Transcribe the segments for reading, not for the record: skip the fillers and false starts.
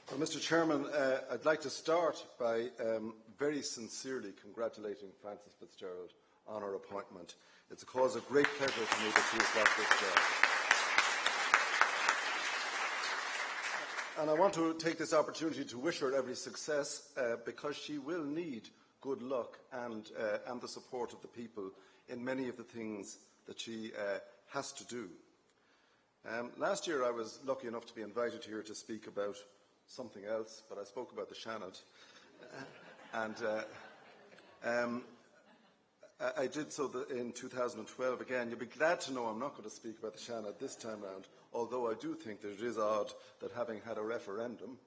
Well, Mr. Chairman, I'd like to start by very sincerely congratulating Frances Fitzgerald on her appointment. It's a cause of great pleasure for me that she has got this job. And I want to take this opportunity to wish her every success because she will need good luck and the support of the people in many of the things that she has to do. Last year I was lucky enough to be invited here to speak about something else, but I spoke about the Seanad. I did so in 2012 again. You'll be glad to know I'm not going to speak about the Seanad this time round, although I do think that it is odd that having had a referendum,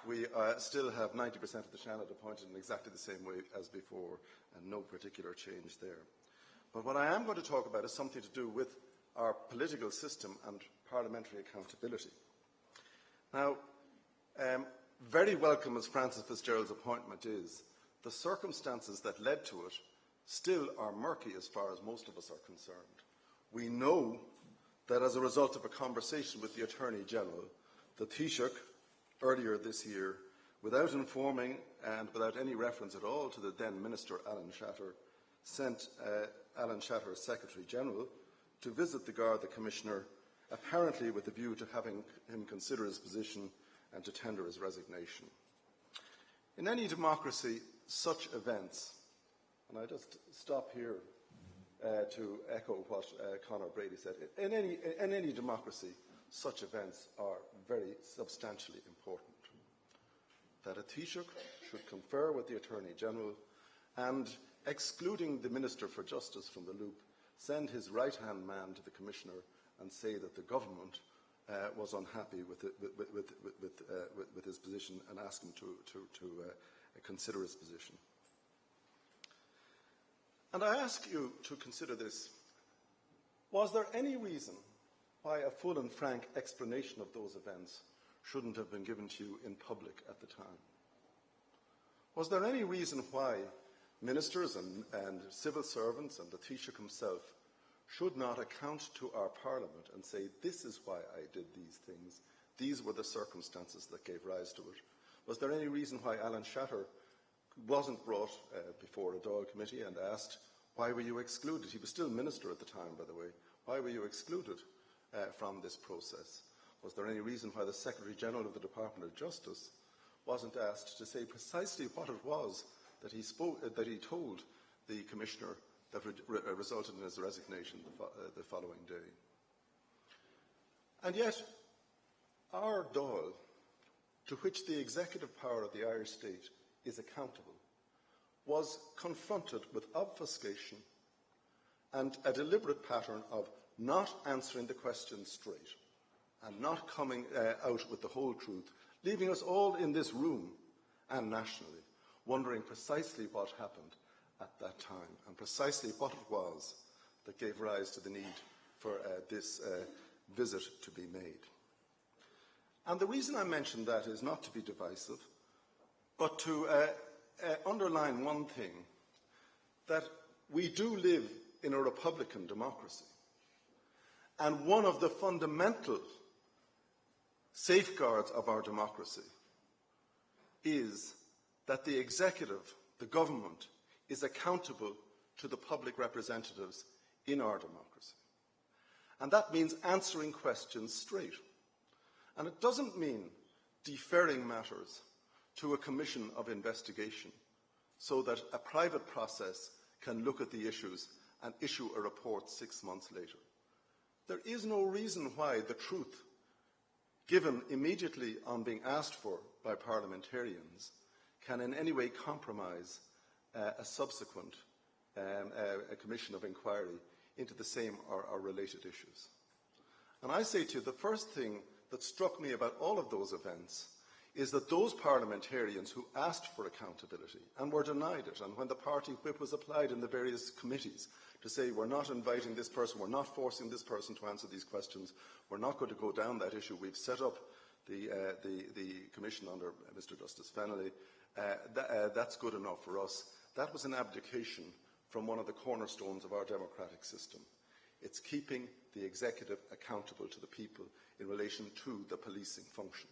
we still have 90% of the Seanad appointed in exactly the same way as before, and no particular change there. But what I am going to talk about is something to do with our political system and parliamentary accountability. Now, very welcome as Frances Fitzgerald's appointment is, the circumstances that led to it still are murky as far as most of us are concerned. We know that as a result of a conversation with the Attorney-General, the Taoiseach, earlier this year, without informing and without any reference at all to the then Minister Alan Shatter, sent Alan Shatter, Secretary-General, to visit the Garda Commissioner, apparently with a view to having him consider his position and to tender his resignation. In any democracy, such events, and I just stop here to echo what Conor Brady said, in any democracy, such events are very substantially important. That a Taoiseach should confer with the Attorney-General and, excluding the Minister for Justice from the loop, send his right-hand man to the Commissioner and say that the government was unhappy with his position and ask him to consider his position. And I ask you to consider this. Was there any reason why a full and frank explanation of those events shouldn't have been given to you in public at the time? Was there any reason why ministers and civil servants and the Taoiseach himself should not account to our Parliament and say, this is why I did these things, these were the circumstances that gave rise to it? Was there any reason why Alan Shatter wasn't brought before a Dáil committee and asked, why were you excluded? He was still Minister at the time, by the way. Why were you excluded from this process? Was there any reason why the Secretary-General of the Department of Justice wasn't asked to say precisely what it was that he told the Commissioner that resulted in his resignation the following day? And yet, our Dáil, to which the executive power of the Irish state is accountable, was confronted with obfuscation and a deliberate pattern of not answering the question straight and not coming out with the whole truth, leaving us all in this room and nationally wondering precisely what happened at that time and precisely what it was that gave rise to the need for this visit to be made. And the reason I mention that is not to be divisive, but to underline one thing, that we do live in a republican democracy. And one of the fundamental safeguards of our democracy is that the executive, the government, is accountable to the public representatives in our democracy. And that means answering questions straight. And it doesn't mean deferring matters to a commission of investigation so that a private process can look at the issues and issue a report 6 months later. There is no reason why the truth, given immediately on being asked for by parliamentarians, can in any way compromise a subsequent a commission of inquiry into the same or related issues. And I say to you, the first thing that struck me about all of those events is that those parliamentarians who asked for accountability and were denied it, and when the party whip was applied in the various committees to say we're not inviting this person, we're not forcing this person to answer these questions, we're not going to go down that issue, we've set up the commission under Mr Justice Fennelly, that's good enough for us. That was an abdication from one of the cornerstones of our democratic system. It's keeping the executive accountable to the people in relation to the policing function.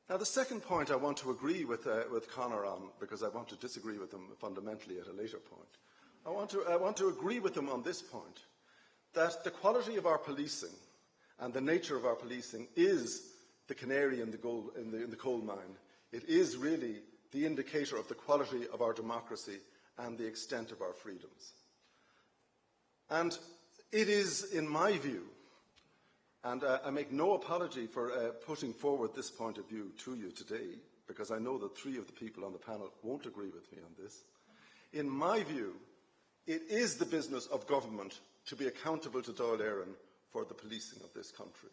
Now, the second point I want to agree with Conor on, because I want to disagree with him fundamentally at a later point. I want to agree with him on this point, that the quality of our policing and the nature of our policing is the canary in the coal mine. It is really the indicator of the quality of our democracy and the extent of our freedoms. And it is, in my view, and I make no apology for putting forward this point of view to you today, because I know that 3 of the people on the panel won't agree with me on this. In my view, it is the business of government to be accountable to Dáil Éireann for the policing of this country.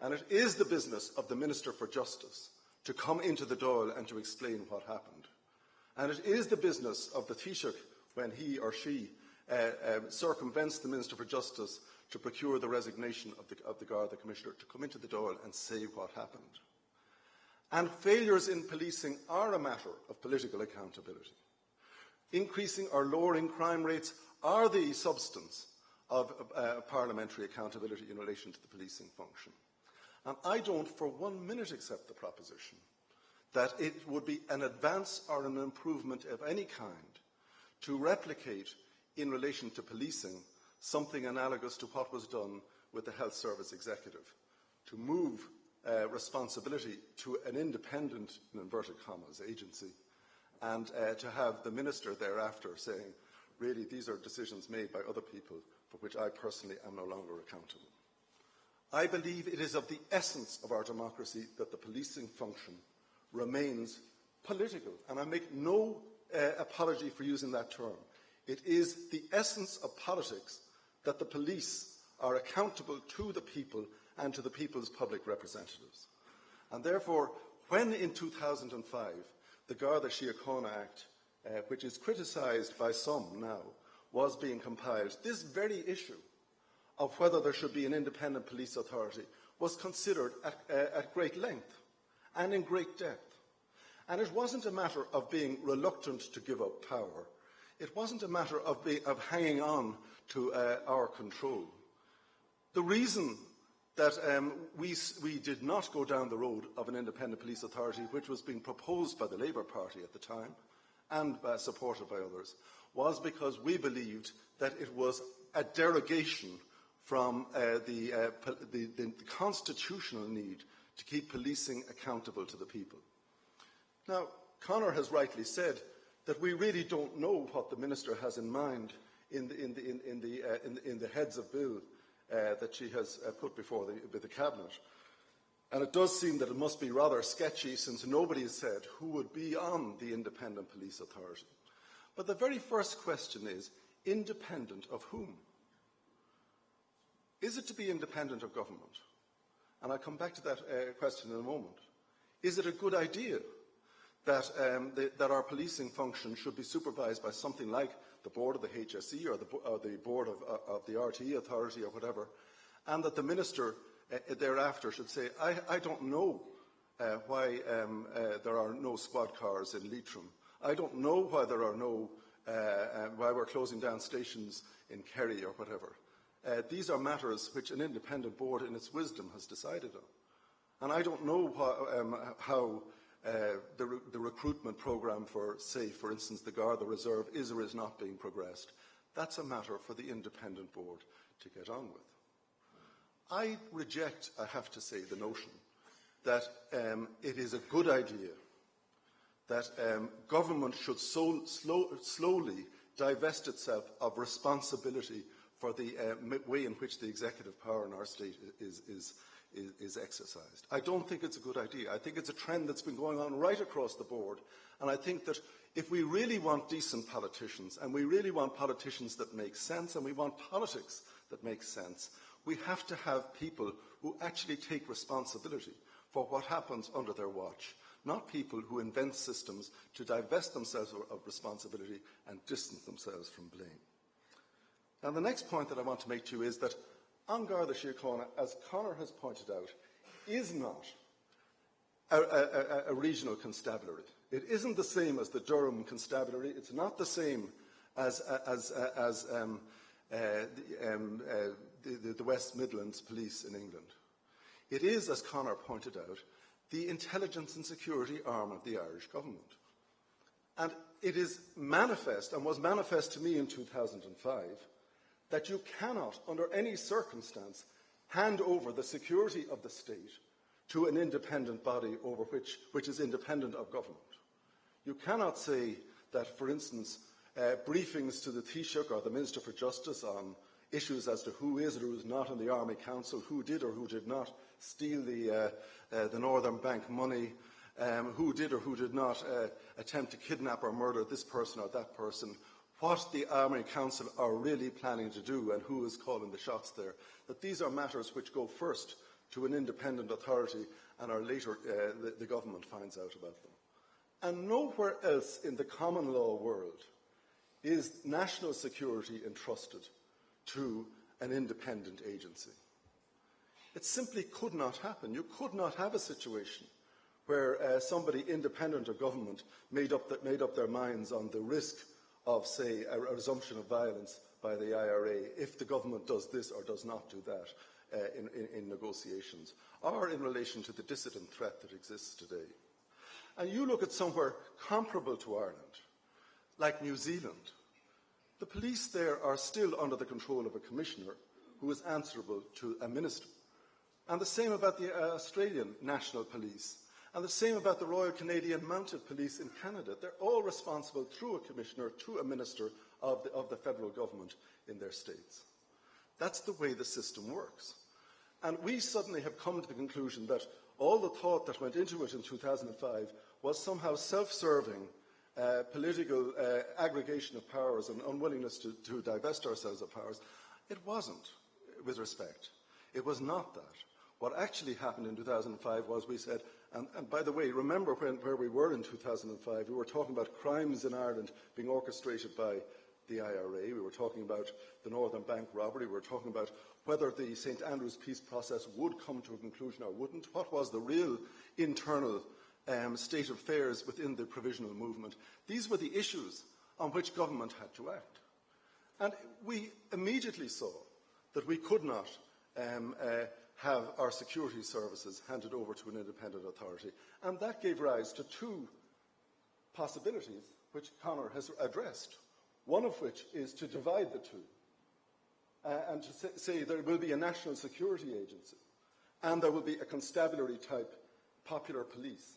And it is the business of the Minister for Justice to come into the Dáil and to explain what happened. And it is the business of the Taoiseach, when he or she circumvents the Minister for Justice, to procure the resignation of the Garda Commissioner, to come into the Dáil and say what happened. And failures in policing are a matter of political accountability. Increasing or lowering crime rates are the substance of parliamentary accountability in relation to the policing function. And I don't for 1 minute accept the proposition that it would be an advance or an improvement of any kind to replicate in relation to policing something analogous to what was done with the Health Service Executive, to move responsibility to an independent, in inverted commas, agency, and to have the Minister thereafter saying, really, these are decisions made by other people for which I personally am no longer accountable. I believe it is of the essence of our democracy that the policing function remains political, and I make no apology for using that term. It is the essence of politics that the police are accountable to the people and to the people's public representatives. And therefore, when in 2005 the Garda Síochána Act, which is criticised by some now, was being compiled, this very issue of whether there should be an independent police authority was considered at great length and in great depth. And it wasn't a matter of being reluctant to give up power. It wasn't a matter of hanging on to our control. The reason that we did not go down the road of an independent police authority, which was being proposed by the Labour Party at the time and supported by others, was because we believed that it was a derogation from the constitutional need to keep policing accountable to the people. Now, Conor has rightly said that we really don't know what the Minister has in mind in the heads of bill that she has put before the Cabinet. And it does seem that it must be rather sketchy, since nobody has said who would be on the independent police authority. But the very first question is, independent of whom? Is it to be independent of government? And I'll come back to that question in a moment. Is it a good idea that our policing function should be supervised by something like the board of the HSE or the board of the RTE authority or whatever, and that the Minister thereafter should say, I don't know why there are no squad cars in Leitrim. I don't know why there are why we're closing down stations in Kerry or whatever. These are matters which an independent board in its wisdom has decided on. And I don't know how the recruitment programme for, say, for instance, the Garda Reserve is or is not being progressed. That's a matter for the independent board to get on with. I reject, I have to say, the notion that it is a good idea that government should slowly divest itself of responsibility for the way in which the executive power in our state is exercised. I don't think it's a good idea. I think it's a trend that's been going on right across the board, and I think that if we really want decent politicians, and we really want politicians that make sense, and we want politics that makes sense, we have to have people who actually take responsibility for what happens under their watch, not people who invent systems to divest themselves of responsibility and distance themselves from blame. Now, the next point that I want to make to you is that on Garda Síochána, as Conor has pointed out, is not a regional constabulary. It isn't the same as the Durham constabulary. It's not the same as the West Midlands Police in England. It is, as Conor pointed out, the intelligence and security arm of the Irish government. And it is manifest, and was manifest to me in 2005, that you cannot, under any circumstance, hand over the security of the state to an independent body over which is independent of government. You cannot say that, for instance, briefings to the Taoiseach or the Minister for Justice on issues as to who is or who is not in the Army Council, who did or who did not steal the Northern Bank money, who did or who did not attempt to kidnap or murder this person or that person, what the Army Council are really planning to do and who is calling the shots there, that these are matters which go first to an independent authority and are later the government finds out about them. And nowhere else in the common law world is national security entrusted to an independent agency. It simply could not happen. You could not have a situation where somebody independent of government made up their minds on the risk of, say, a resumption of violence by the IRA if the government does this or does not do that in negotiations, or in relation to the dissident threat that exists today. And you look at somewhere comparable to Ireland, like New Zealand. The police there are still under the control of a commissioner who is answerable to a minister. And the same about the Australian National Police. And the same about the Royal Canadian Mounted Police in Canada. They're all responsible through a commissioner to a minister of the federal government in their states. That's the way the system works. And we suddenly have come to the conclusion that all the thought that went into it in 2005 was somehow self-serving political aggregation of powers and unwillingness to divest ourselves of powers. It wasn't, with respect. It was not that. What actually happened in 2005 was we said, and by the way, remember where we were in 2005. We were talking about crimes in Ireland being orchestrated by the IRA. We were talking about the Northern Bank robbery. We were talking about whether the St Andrews peace process would come to a conclusion or wouldn't. What was the real internal state of affairs within the provisional movement? These were the issues on which government had to act. And we immediately saw that we could not have our security services handed over to an independent authority. And that gave rise to two possibilities which Conor has addressed, one of which is to divide the two and to say there will be a national security agency and there will be a constabulary type popular police,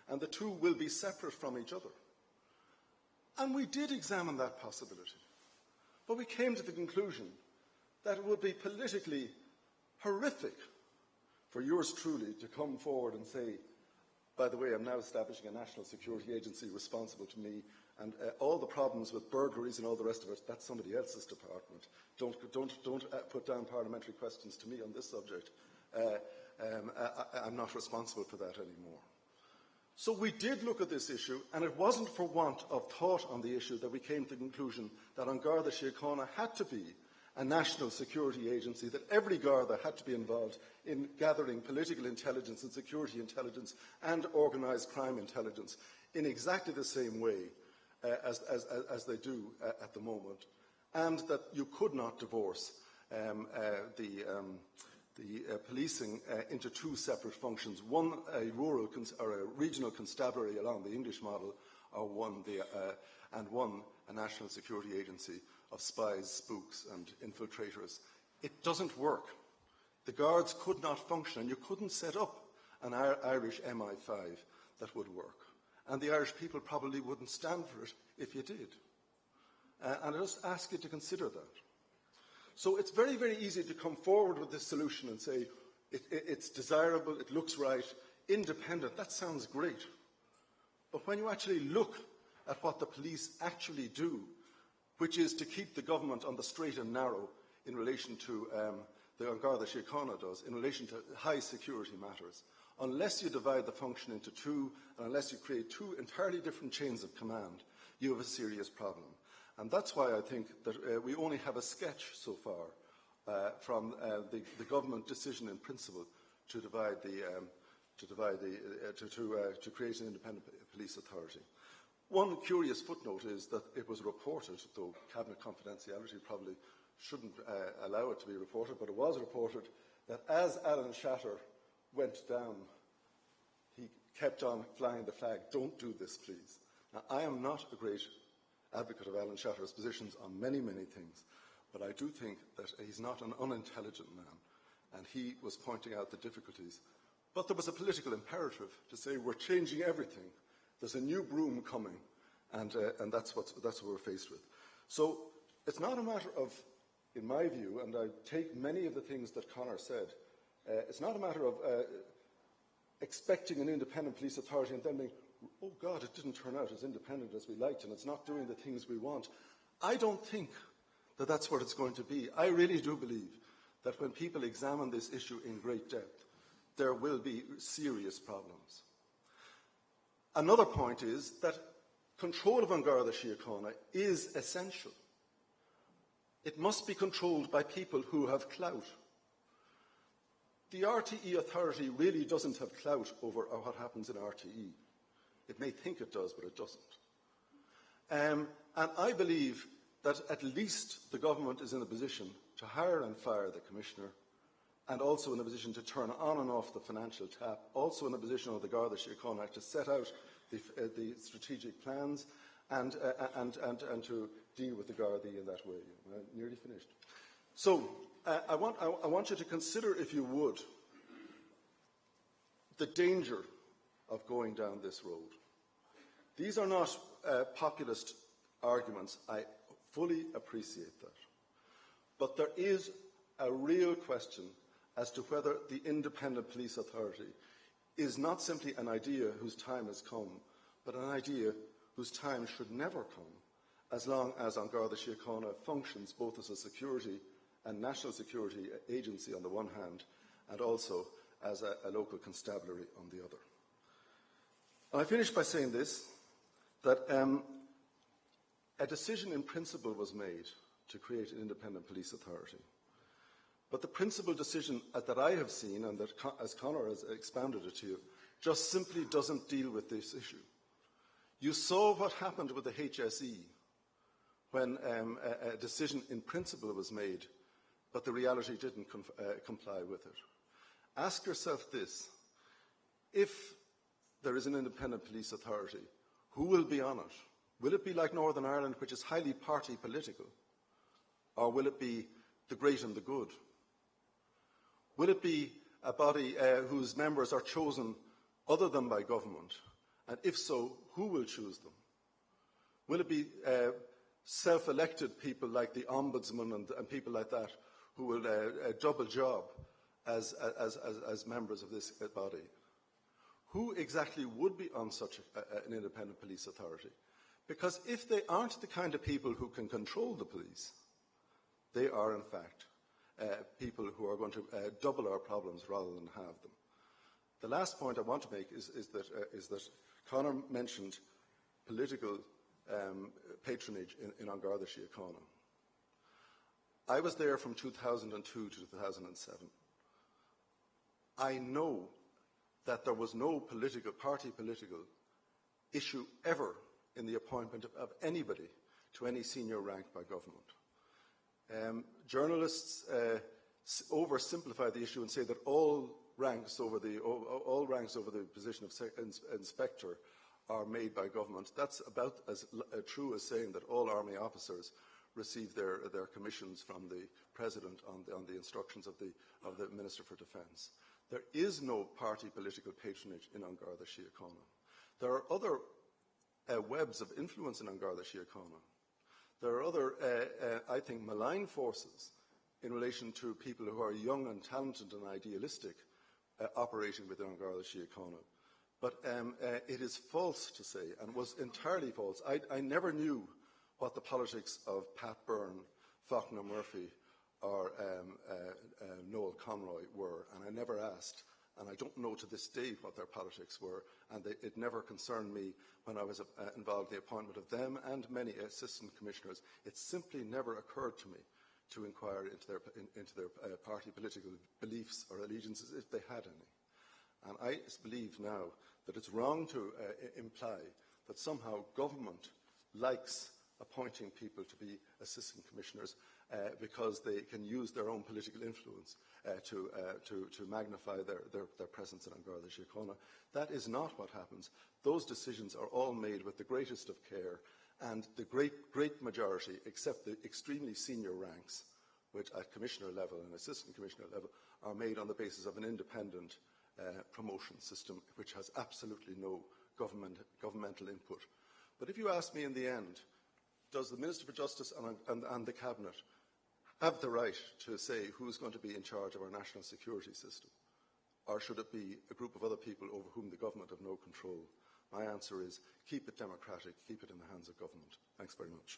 and the two will be separate from each other. And we did examine that possibility, but we came to the conclusion that it would be politically horrific for yours truly to come forward and say, by the way, I'm now establishing a national security agency responsible to me, and all the problems with burglaries and all the rest of it, that's somebody else's department. Don't put down parliamentary questions to me on this subject. I'm not responsible for that anymore. So we did look at this issue, and it wasn't for want of thought on the issue that we came to the conclusion that An Garda Síochána had to be a national security agency, that every Garda had to be involved in gathering political intelligence and security intelligence and organised crime intelligence in exactly the same way as they do at the moment, and that you could not divorce the policing into two separate functions, one a rural or a regional constabulary along the English model, or one a national security agency of spies, spooks and infiltrators. It doesn't work. The Guards could not function, and you couldn't set up an Irish MI5 that would work. And the Irish people probably wouldn't stand for it if you did. And I just ask you to consider that. So it's very, very easy to come forward with this solution and say, it's desirable, it looks right, independent, that sounds great. But when you actually look at what the police actually do, which is to keep the government on the straight and narrow in relation to the An Garda Síochána does, in relation to high security matters, unless you divide the function into two, and unless you create two entirely different chains of command, you have a serious problem. And that's why I think that we only have a sketch so far from the government decision in principle to create an independent police authority. One curious footnote is that it was reported, though cabinet confidentiality probably shouldn't allow it to be reported, but it was reported that as Alan Shatter went down kept on flying the flag, don't do this, please. Now, I am not a great advocate of Alan Shatter's positions on many, many things, but I do think that he's not an unintelligent man, and he was pointing out the difficulties. But there was a political imperative to say, we're changing everything. There's a new broom coming, and that's what we're faced with. So it's not a matter of, in my view, and I take many of the things that Conor said, it's not a matter of expecting an independent police authority and then being, oh God, it didn't turn out as independent as we liked and it's not doing the things we want. I don't think that that's what it's going to be. I really do believe that when people examine this issue in great depth, there will be serious problems. Another point is that control of An Garda Síochána is essential. It must be controlled by people who have clout. The RTE authority really doesn't have clout over what happens in RTE. It may think it does, but it doesn't. And I believe that at least the government is in a position to hire and fire the commissioner, and also in a position to turn on and off the financial tap, also in a position of the Garda Síochána Act to set out the strategic plans and to deal with the Gardaí in that way. I'm nearly finished. So I want you to consider, if you would, the danger of going down this road. These are not populist arguments. I fully appreciate that. But there is a real question as to whether the independent police authority is not simply an idea whose time has come, but an idea whose time should never come, as long as An Garda Síochána functions both as a security and national security agency on the one hand, and also as a local constabulary on the other. And I finish by saying this, that a decision in principle was made to create an independent police authority. But the principal decision that I have seen, and that, as Conor has expounded it to you, just simply doesn't deal with this issue. You saw what happened with the HSE when a decision in principle was made, but the reality didn't comply with it. Ask yourself this: if there is an independent police authority, who will be on it? Will it be like Northern Ireland, which is highly party political? Or will it be the great and the good? Will it be a body whose members are chosen other than by government? And if so, who will choose them? Will it be self-elected people like the Ombudsman and people like that who will double job as members of this body? Who exactly would be on such an independent police authority? Because if they aren't the kind of people who can control the police, they are in fact people who are going to double our problems rather than halve them. The last point I want to make is that Conor mentioned political patronage in An Garda Síochána. I was there from 2002 to 2007. I know that there was no party political issue ever in the appointment of anybody to any senior rank by government. Journalists oversimplify the issue and say that all ranks over the position of inspector are made by government. That's about as true as saying that all army officers receive their commissions from the President on the instructions of the Minister for Defence. There is no party political patronage in An Garda Síochána. There are other webs of influence in An Garda Síochána. There are other, I think, malign forces in relation to people who are young and talented and idealistic operating within An Garda Síochána. But it is false to say, and was entirely false. I never knew what the politics of Pat Byrne, Faulkner Murphy, or Noel Conroy were, and I never asked, and I don't know to this day what their politics were, and it never concerned me when I was involved in the appointment of them and many assistant commissioners. It simply never occurred to me to inquire into their party political beliefs or allegiances, if they had any. And I believe now that it's wrong to imply that somehow government likes appointing people to be assistant commissioners because they can use their own political influence to magnify their presence in An Garda Síochána. That is not what happens. Those decisions are all made with the greatest of care, and the great majority, except the extremely senior ranks, which at commissioner level and assistant commissioner level, are made on the basis of an independent promotion system which has absolutely no governmental input. But if you ask me in the end, does the Minister for Justice and the Cabinet have the right to say who's going to be in charge of our national security system? Or should it be a group of other people over whom the government have no control? My answer is keep it democratic, keep it in the hands of government. Thanks very much.